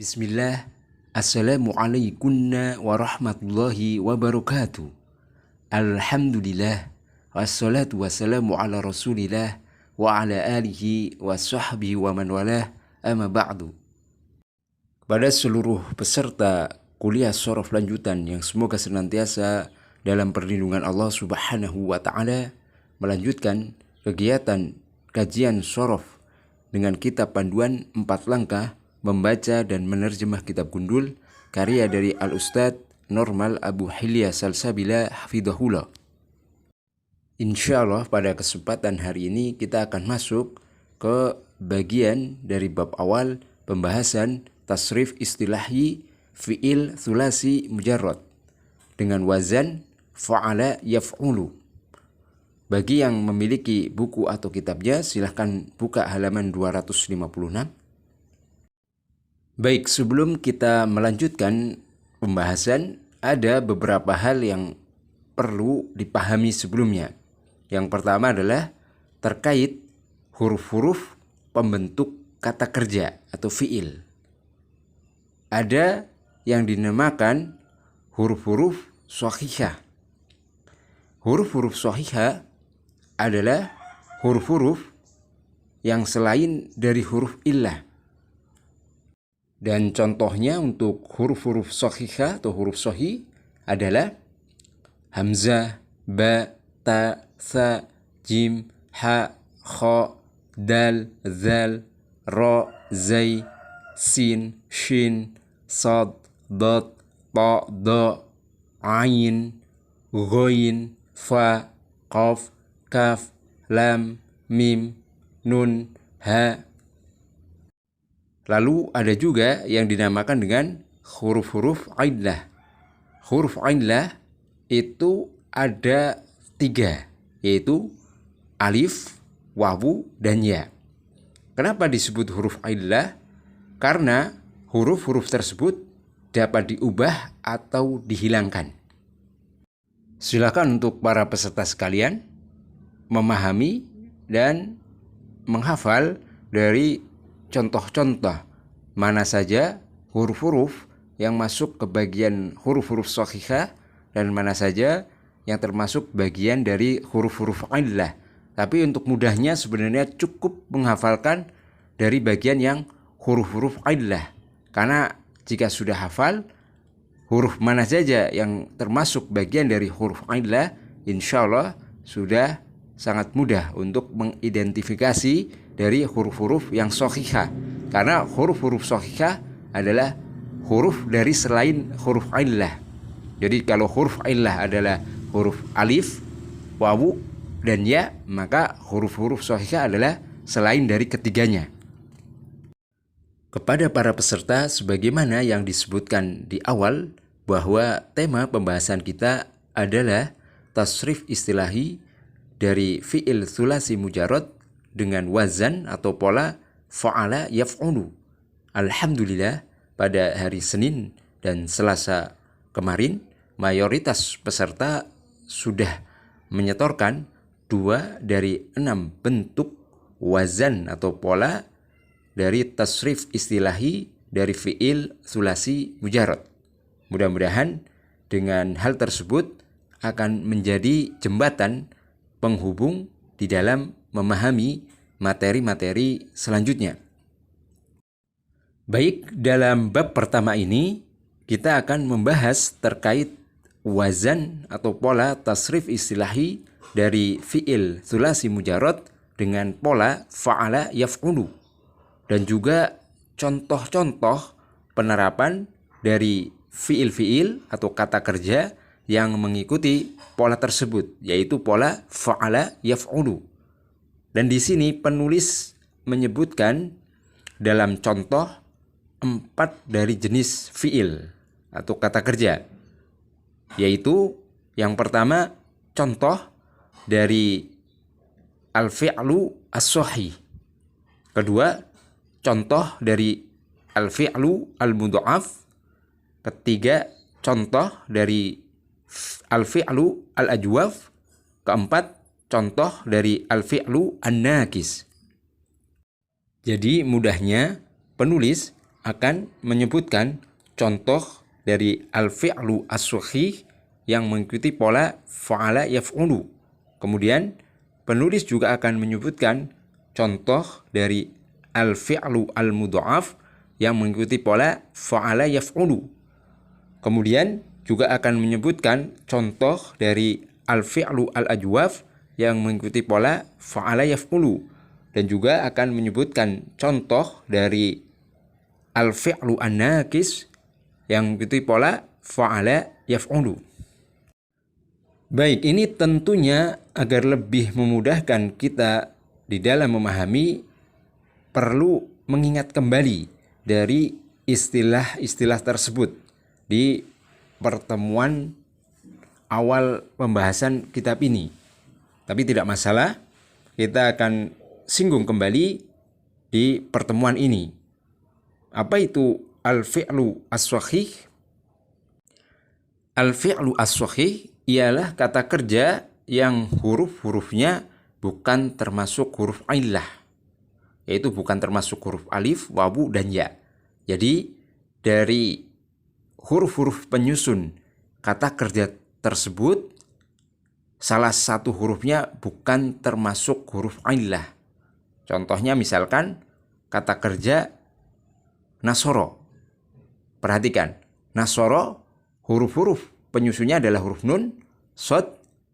Bismillah, Assalamualaikum warahmatullahi wabarakatuh. Alhamdulillah, wassalatu wassalamu ala rasulillah wa ala alihi wa sahbihi wa man walah, amma ba'du. Kepada seluruh peserta kuliah sorof lanjutan yang semoga senantiasa dalam perlindungan Allah subhanahu wa ta'ala, melanjutkan kegiatan kajian sorof dengan kitab panduan 4 langkah membaca dan menerjemah kitab gundul karya dari Al-Ustadz Normal Abu Hilya Salsabila Hafidhahullah. Insya Allah pada kesempatan hari ini kita akan masuk ke bagian dari bab awal pembahasan tasrif istilahi fi'il thulasi mujarrad dengan wazan fa'ala yaf'ulu. Bagi yang memiliki buku atau kitabnya, silahkan buka halaman 256. Baik, sebelum kita melanjutkan pembahasan, ada beberapa hal yang perlu dipahami sebelumnya. Yang pertama adalah terkait huruf-huruf pembentuk kata kerja atau fi'il. Ada yang dinamakan huruf-huruf shahihah. Huruf-huruf shahihah adalah huruf-huruf yang selain dari huruf illah. Dan contohnya untuk huruf-huruf shahihah atau huruf sahih adalah hamzah, ba, ta, tha, jim, ha, kha, dal, zal, ra, zai, sin, shin, sad, dad, ta, da, ain, ghain, fa, qaf, kaf, lam, mim, nun, ha. Lalu ada juga yang dinamakan dengan huruf-huruf illah. Huruf illah itu ada 3, yaitu alif, wawu, dan ya. Kenapa disebut huruf illah? Karena huruf-huruf tersebut dapat diubah atau dihilangkan. Silakan untuk para peserta sekalian memahami dan menghafal dari contoh-contoh mana saja huruf-huruf yang masuk ke bagian huruf-huruf shahihah dan mana saja yang termasuk bagian dari huruf-huruf illah. Tapi untuk mudahnya sebenarnya cukup menghafalkan dari bagian yang huruf-huruf illah. Karena jika sudah hafal huruf mana saja yang termasuk bagian dari huruf illah, insya Allah sudah sangat mudah untuk mengidentifikasi dari huruf-huruf yang shahihah. Karena huruf-huruf shahihah adalah huruf dari selain huruf illah. Jadi kalau huruf illah adalah huruf alif, wawu, dan ya, maka huruf-huruf shahihah adalah selain dari ketiganya. Kepada para peserta, sebagaimana yang disebutkan di awal, bahwa tema pembahasan kita adalah tasrif istilahi dari fi'il thulasi mujarrad dengan wazan atau pola fa'ala yaf'ulu. Alhamdulillah, pada hari Senin dan Selasa kemarin mayoritas peserta sudah menyetorkan 2 dari 6 bentuk wazan atau pola dari tasrif istilahi dari fi'il thulasi mujarrad. Mudah-mudahan dengan hal tersebut akan menjadi jembatan penghubung di dalam memahami materi-materi selanjutnya. Baik, dalam bab pertama ini kita akan membahas terkait wazan atau pola tasrif istilahi dari fi'il thulasi mujarrad dengan pola fa'ala yaf'ulu, dan juga contoh-contoh penerapan dari fi'il-fi'il atau kata kerja yang mengikuti pola tersebut, yaitu pola fa'ala yaf'ulu. Dan di sini penulis menyebutkan dalam contoh 4 dari jenis fi'il atau kata kerja, yaitu yang pertama contoh dari al-fi'lu as-sahih. Kedua, contoh dari al-fi'lu al-mudha'af. Ketiga, contoh dari al-fi'lu al-ajwaf. Keempat, contoh dari al-fi'lu an-nakis. Jadi mudahnya penulis akan menyebutkan contoh dari al-fi'lu as-sahih yang mengikuti pola fa'ala yaf'ulu. Kemudian penulis juga akan menyebutkan contoh dari al-fi'lu al-mudha'af yang mengikuti pola fa'ala yaf'ulu. Kemudian juga akan menyebutkan contoh dari al-fi'lu al-ajwaf yang mengikuti pola fa'ala yaf'ulu. Dan juga akan menyebutkan contoh dari al-fi'lu an-naqis yang mengikuti pola fa'ala yaf'ulu. Baik, ini tentunya agar lebih memudahkan kita di dalam memahami, perlu mengingat kembali dari istilah-istilah tersebut di pertemuan awal pembahasan kitab ini. Tapi tidak masalah, kita akan singgung kembali di pertemuan ini. Apa itu al-fi'lu as-sahih? Al-fi'lu as-sahih ialah kata kerja yang huruf-hurufnya bukan termasuk huruf illah, yaitu bukan termasuk huruf alif, wawu, dan ya. Jadi dari huruf-huruf penyusun kata kerja tersebut, salah satu hurufnya bukan termasuk huruf illah. Contohnya misalkan kata kerja nasoro. Perhatikan, nasoro huruf-huruf penyusunnya adalah huruf nun, shad,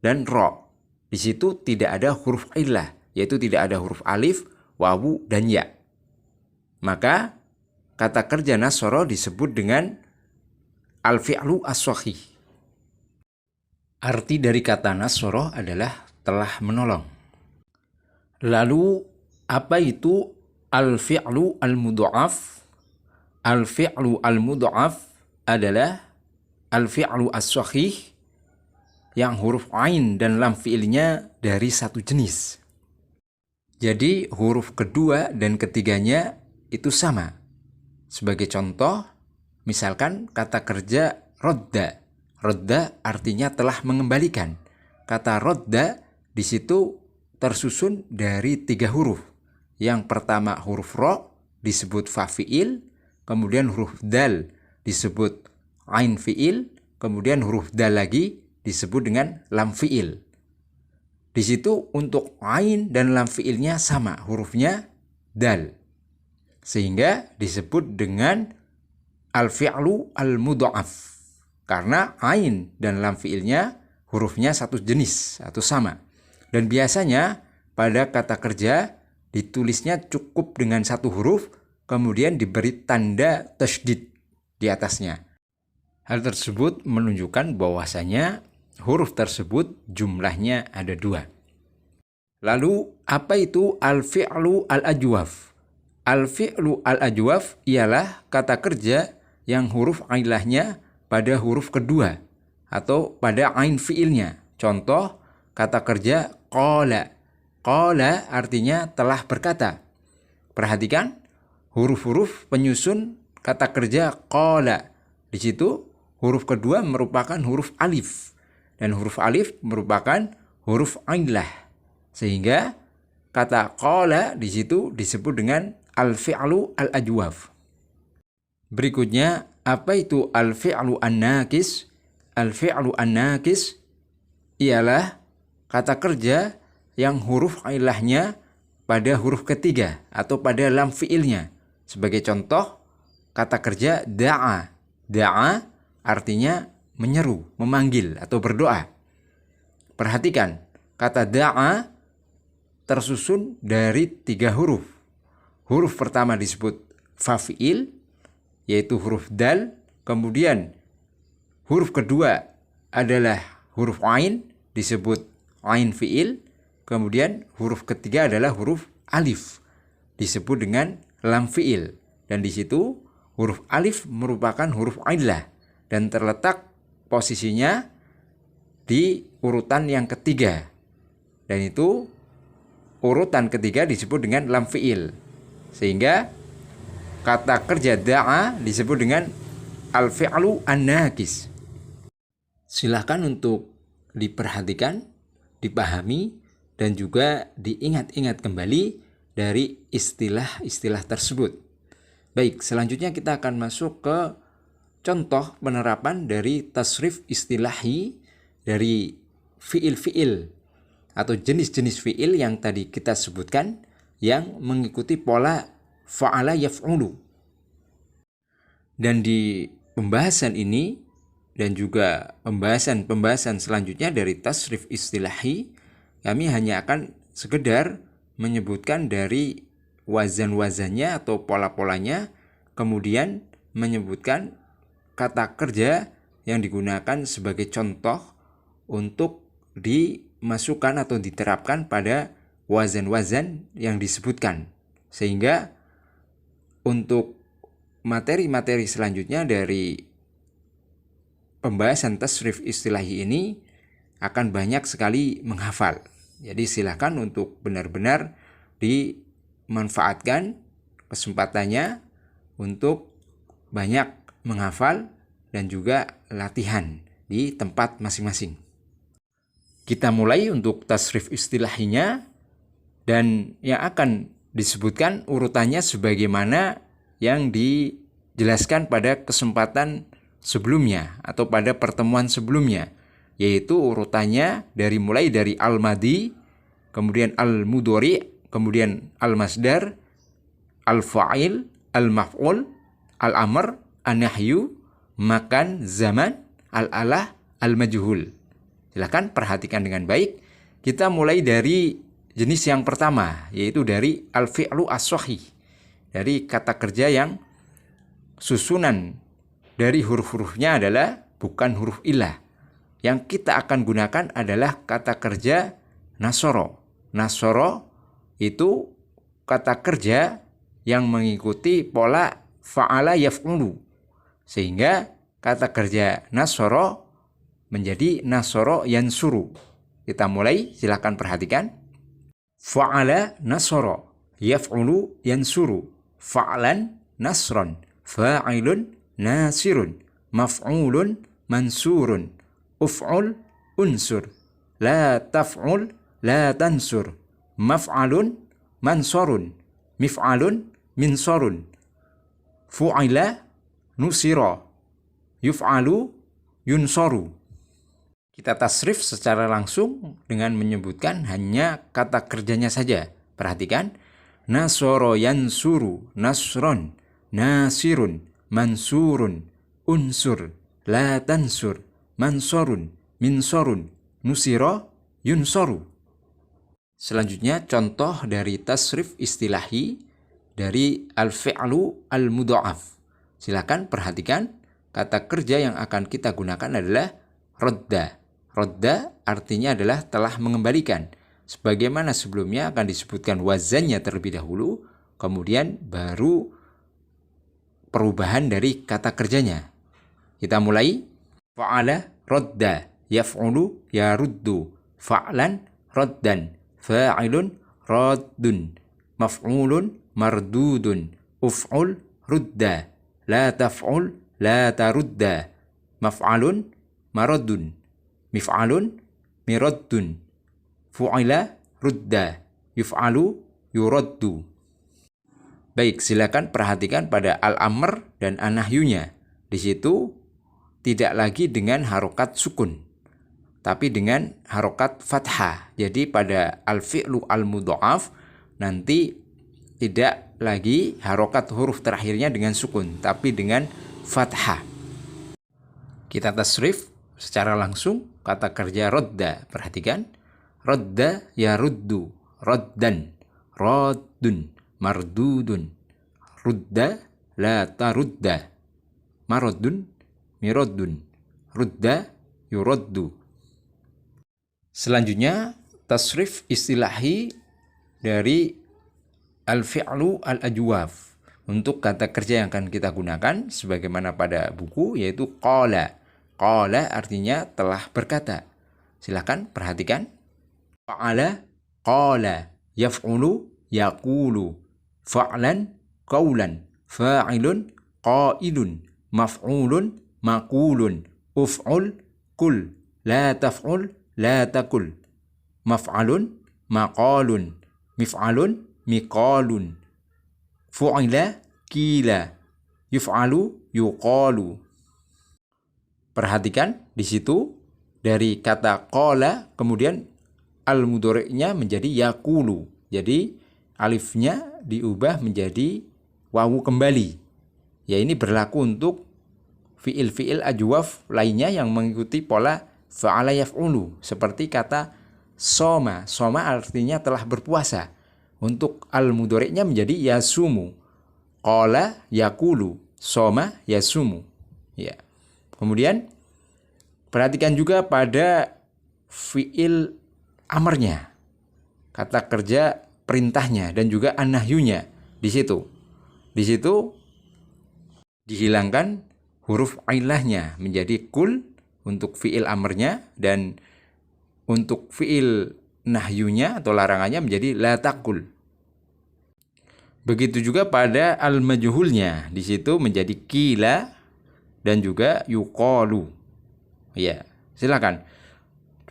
dan ro. Di situ tidak ada huruf illah, yaitu tidak ada huruf alif, wawu, dan ya. Maka kata kerja nasoro disebut dengan al-fi'lu as-sahih. Arti dari kata nasoro adalah telah menolong. Lalu apa itu al-fi'lu al-mudha'af? Al-fi'lu al-mudha'af adalah al-fi'lu as-sahih yang huruf ain dan lam fi'ilnya dari satu jenis. Jadi huruf kedua dan ketiganya itu sama. Sebagai contoh, misalkan kata kerja rodda. Rodda artinya telah mengembalikan. Kata rodda di situ tersusun dari 3 huruf. Yang pertama huruf ro disebut fa fi'il, kemudian huruf dal disebut ain fi'il, kemudian huruf dal lagi disebut dengan lam fi'il. Di situ untuk ain dan lam fi'ilnya sama, hurufnya dal. Sehingga disebut dengan al-fi'lu al-mudha'af. Karena ain dan lam fi'ilnya hurufnya satu jenis atau sama. Dan biasanya pada kata kerja ditulisnya cukup dengan satu huruf, kemudian diberi tanda tasydid di atasnya. Hal tersebut menunjukkan bahwasanya huruf tersebut jumlahnya ada 2. Lalu apa itu al-fi'lu al-ajwaf? Al-fi'lu al-ajwaf ialah kata kerja yang huruf ilahnya pada huruf kedua atau pada ain fi'ilnya. Contoh kata kerja qala. Qala artinya telah berkata. Perhatikan huruf-huruf penyusun kata kerja qala. Di situ huruf kedua merupakan huruf alif. Dan huruf alif merupakan huruf illah. Sehingga kata qala di situ disebut dengan al-fi'lu al-ajwaf. Berikutnya, apa itu al-fi'lu an-naqis? Al-fi'lu an-naqis ialah kata kerja yang huruf ilahnya pada huruf ketiga atau pada lam fi'ilnya. Sebagai contoh, kata kerja da'a. Da'a artinya menyeru, memanggil atau berdoa. Perhatikan, kata da'a tersusun dari 3 huruf. Huruf pertama disebut fa fi'il, yaitu huruf dal. Kemudian huruf kedua adalah huruf ain, disebut ain fi'il. Kemudian huruf ketiga adalah huruf alif, disebut dengan lam fi'il. Dan di situ huruf alif merupakan huruf illah dan terletak posisinya di urutan yang ketiga. Dan itu urutan ketiga disebut dengan lam fi'il. Sehingga kata kerja da'a disebut dengan al-fi'lu an-naqis. Silahkan untuk diperhatikan, dipahami, dan juga diingat-ingat kembali dari istilah-istilah tersebut. Baik, selanjutnya kita akan masuk ke contoh penerapan dari tasrif istilahi dari fiil-fiil atau jenis-jenis fiil yang tadi kita sebutkan yang mengikuti pola fa'ala yaf'ulu. Dan di pembahasan ini dan juga pembahasan selanjutnya dari tasrif istilahi, kami hanya akan sekedar menyebutkan dari wazan-wazannya atau pola-polanya, kemudian menyebutkan kata kerja yang digunakan sebagai contoh untuk dimasukkan atau diterapkan pada wazan-wazan yang disebutkan. Sehingga untuk materi-materi selanjutnya dari pembahasan tasrif istilahi ini akan banyak sekali menghafal. Jadi silakan untuk benar-benar dimanfaatkan kesempatannya untuk banyak menghafal dan juga latihan di tempat masing-masing. Kita mulai untuk tasrif istilahinya, dan yang akan disebutkan urutannya sebagaimana yang dijelaskan pada kesempatan sebelumnya atau pada pertemuan sebelumnya, yaitu urutannya mulai dari al-madi, kemudian al-mudhari, kemudian al-masdar, al-fa'il, al-maf'ul, al-amr, an-nahyu, makan, zaman, al-alah, al-majhul. Silakan perhatikan dengan baik. Kita mulai dari jenis yang pertama, yaitu dari al-fi'lu as-sahih, dari kata kerja yang susunan dari huruf-hurufnya adalah bukan huruf ilah. Yang kita akan gunakan adalah kata kerja nasoro. Nasoro itu kata kerja yang mengikuti pola fa'ala yaf'ulu. Sehingga kata kerja nasoro menjadi nasoro yansuru. Kita mulai, silakan perhatikan. Fa'ala nasoro, yaf'ulu yansuru, fa'lan nasron, fa'ilun nasirun, maf'ulun mansurun, uf'ul unsur, la taf'ul la tansur, maf'alun mansorun, mif'alun minsorun, fu'ila nusira, yuf'alu yunsoru. Kita tasrif secara langsung dengan menyebutkan hanya kata kerjanya saja. Perhatikan. Nasoro yansuru, nasron, nasirun, mansurun, unsur, la tansur, mansorun, minsorun, nusiro, yunsoru. Selanjutnya contoh dari tasrif istilahi dari al-fi'lu al-mudha'af. Silakan perhatikan, kata kerja yang akan kita gunakan adalah rodda. Rodda artinya adalah telah mengembalikan. Sebagaimana sebelumnya akan disebutkan wazannya terlebih dahulu, kemudian baru perubahan dari kata kerjanya. Kita mulai. Fa'ala rodda, yaf'ulu yaruddu, fa'lan roddan, fa'ilun raddun, maf'ulun mardudun, uf'ul rudda, la taf'ul la tarudda, maf'alun maradun, mif'alun miraddun, fu'ila rudda, yuf'alu yuraddu. Baik, silakan perhatikan pada al-amr dan an-nahyunya. Di situ tidak lagi dengan harokat sukun, tapi dengan harokat fathah. Jadi pada al-fi'lu al-mudha'af nanti tidak lagi harokat huruf terakhirnya dengan sukun, tapi dengan fathah. Kita tasrif secara langsung kata kerja rodda. Perhatikan. Rodda yaruddu, roddan, raddun, mardudun, rudda la tarudda, maradun miradun, rudda yuraddu. Selanjutnya tasrif istilahi dari al-fi'lu al-ajwaf. Untuk kata kerja yang akan kita gunakan sebagaimana pada buku, yaitu qala. Qala artinya telah berkata. Silakan perhatikan. Fa'ala qala, yaf'ulu yaqulu, fa'lan qawlan, fa'ilun qailun, maf'ulun maqulun, uf'ul kul, la taf'ul la takul, maf'alun maqalun, mif'alun miqalun, fu'ila kila, yuf'alu, yuqalu. Perhatikan di situ dari kata qala kemudian al-mudhari'nya menjadi yaqulu. Jadi alifnya diubah menjadi wawu kembali. Ya, ini berlaku untuk fiil-fiil ajwaf lainnya yang mengikuti pola fa'ala yaf'ulu. Seperti kata soma. Soma artinya telah berpuasa. Untuk al-mudhari'nya menjadi yasumu. Qala yaqulu, soma yasumu. Ya. Kemudian perhatikan juga pada fiil amarnya, kata kerja perintahnya dan juga an-nahyunya di situ. Di situ dihilangkan huruf ailahnya menjadi kul untuk fiil amarnya dan untuk fiil nahyunya atau larangannya menjadi la taqul. Begitu juga pada al-majhulnya, di situ menjadi kila dan juga yuqalu. Ya, silakan.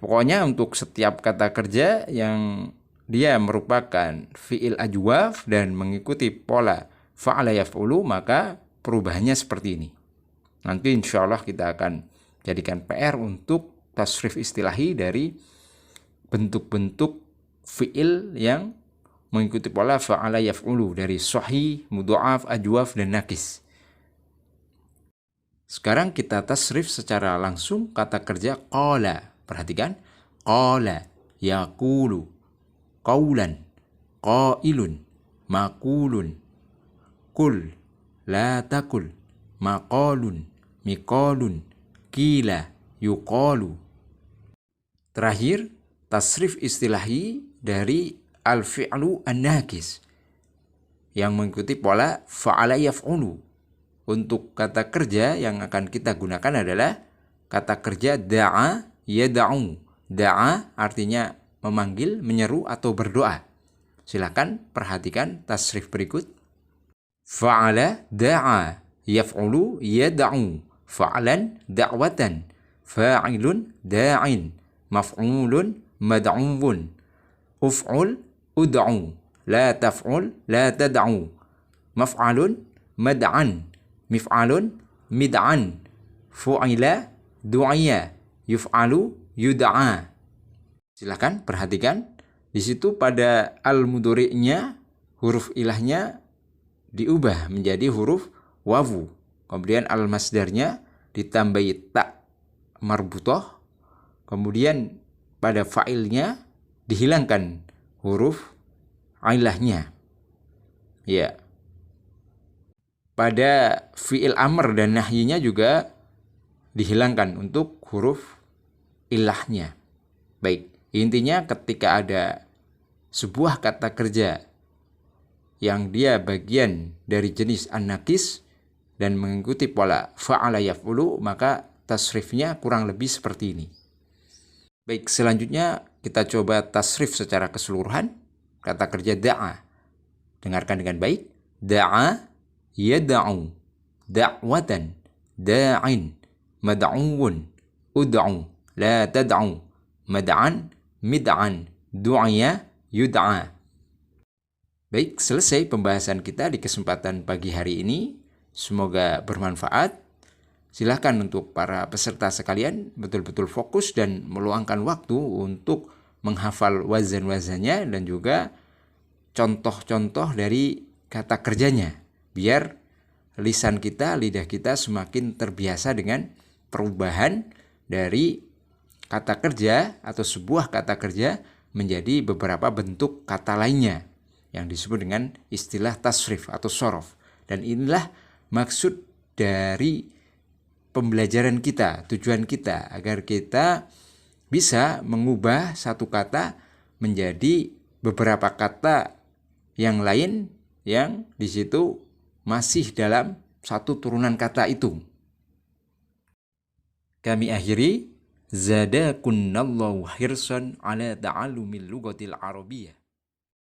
Pokoknya untuk setiap kata kerja yang dia merupakan fiil ajwaf dan mengikuti pola fa'ala yaf'ulu, maka perubahannya seperti ini. Nanti insya Allah kita akan jadikan PR untuk tasrif istilahi dari bentuk-bentuk fiil yang mengikuti pola fa'ala yaf'ulu dari sahih, mudha'af, ajwaf, dan nakis. Sekarang kita tasrif secara langsung kata kerja qala. Perhatikan. Qala, yaqulu, qawlan, qailun, maqulun, kul, la takul, maqalun, miqalun, kila, yuqalu. Terakhir, tasrif istilahi dari al-fi'lu an-nakis yang mengikuti pola fa'ala yaf'ulu. Untuk kata kerja yang akan kita gunakan adalah kata kerja da'a yada'u. Da'a artinya memanggil, menyeru, atau berdoa. Silakan perhatikan tasrif berikut. Fa'ala da'a yaf'ulu yada'u. Fa'alan da'watan. Fa'ilun da'in. Maf'ulun mad'uun. Uf'ul ud'u. La taf'ul la tad'u. Maf'alun mad'an. Mif'alun mid'an. Fu'ila du'aya. Yuf'alu yud'a. Silakan perhatikan di situ pada al-mudhari'nya huruf ilahnya diubah menjadi huruf wawu. Kemudian al-masdarnya ditambahi ta marbutoh. Kemudian pada fa'ilnya dihilangkan huruf ilahnya. Ya. Pada fi'il amr dan nahyinya juga dihilangkan untuk huruf ilahnya. Baik, intinya ketika ada sebuah kata kerja yang dia bagian dari jenis an-nakis dan mengikuti pola fa'ala yaf'ulu, maka tasrifnya kurang lebih seperti ini. Baik, selanjutnya kita coba tasrif secara keseluruhan kata kerja da'a. Dengarkan dengan baik. Da'a yada'u, da'watan, da'in, mad'uun, ud'u, la tad'u, mad'an, mid'an, du'ya, yud'a. Baik, selesai pembahasan kita di kesempatan pagi hari ini. Semoga bermanfaat. Silahkan untuk para peserta sekalian betul-betul fokus dan meluangkan waktu untuk menghafal wazan-wazannya dan juga contoh-contoh dari kata kerjanya. Biar lisan kita, lidah kita semakin terbiasa dengan perubahan dari kata kerja atau sebuah kata kerja menjadi beberapa bentuk kata lainnya yang disebut dengan istilah tasrif atau sorof. Dan inilah maksud dari pembelajaran kita, tujuan kita agar kita bisa mengubah satu kata menjadi beberapa kata yang lain yang di situ masih dalam satu turunan kata itu. Kami akhiri, zadakunallahu hirsan ala ta'allumil lughatil arabiyyah.